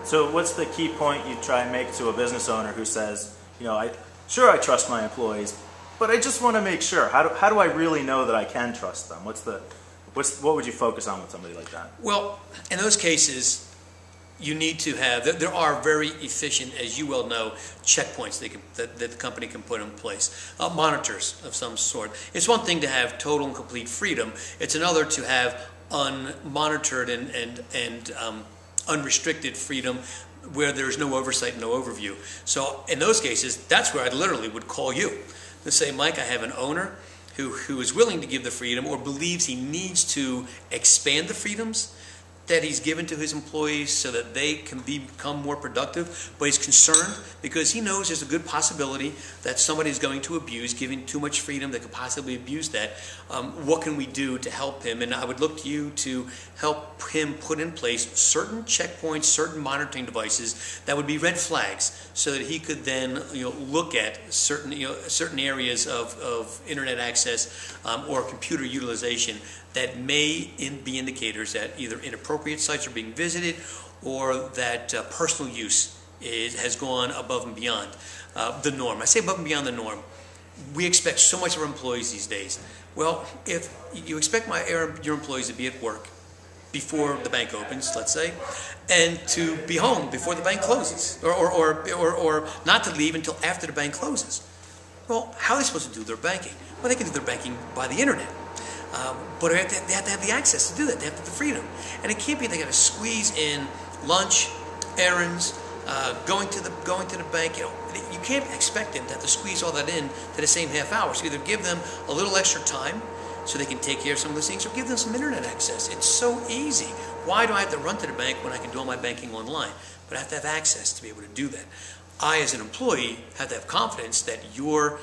So what's the key point you try and make to a business owner who says, I trust my employees, but I just want to make sure. How do I really know that I can trust them? What would you focus on with somebody like that? Well, in those cases, you need to have, there are very efficient, as you well know, checkpoints that the company can put in place. Monitors of some sort. It's one thing to have total and complete freedom. It's another to have unmonitored and unrestricted freedom where there's no oversight, no overview. So in those cases, that's where I literally would call you to say, Mike, I have an owner who is willing to give the freedom or believes he needs to expand the freedoms that he's given to his employees so that they can become more productive, but he's concerned because he knows there's a good possibility that somebody is going to abuse, giving too much freedom that could possibly abuse that. What can we do to help him? And I would look to you to help him put in place certain checkpoints, certain monitoring devices that would be red flags so that he could then look at certain areas of internet access or computer utilization that may be indicators that either inappropriate sites are being visited or that personal use has gone above and beyond the norm. I say above and beyond the norm. We expect so much of our employees these days. Well, if you expect your employees to be at work before the bank opens, let's say, and to be home before the bank closes, or not to leave until after the bank closes. Well, how are they supposed to do their banking? Well, they can do their banking by the internet. But they have to have the access to do that. They have to have the freedom. And it can't be they got to squeeze in lunch, errands, going to the bank. You can't expect them to have to squeeze all that in to the same half hour. So either give them a little extra time so they can take care of some of those things, or give them some internet access. It's so easy. Why do I have to run to the bank when I can do all my banking online? But I have to have access to be able to do that. I, as an employee, have to have confidence that your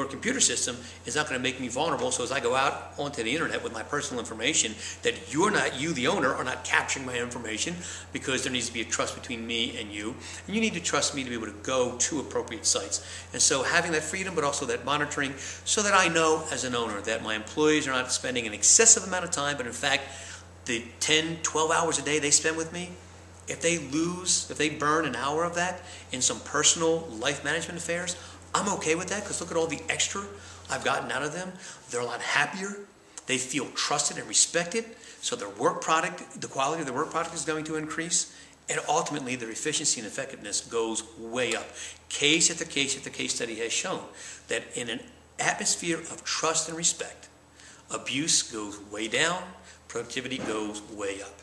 computer system is not going to make me vulnerable, so as I go out onto the internet with my personal information, that you the owner, are not capturing my information, because there needs to be a trust between me and you. And you need to trust me to be able to go to appropriate sites. And so having that freedom, but also that monitoring, so that I know as an owner that my employees are not spending an excessive amount of time, but in fact, the 10, 12 hours a day they spend with me, if they burn an hour of that in some personal life management affairs, I'm okay with that, because look at all the extra I've gotten out of them. They're a lot happier. They feel trusted and respected. So their work product, the quality of their work product is going to increase. And ultimately, their efficiency and effectiveness goes way up. Case after case after case study has shown that in an atmosphere of trust and respect, abuse goes way down, productivity goes way up.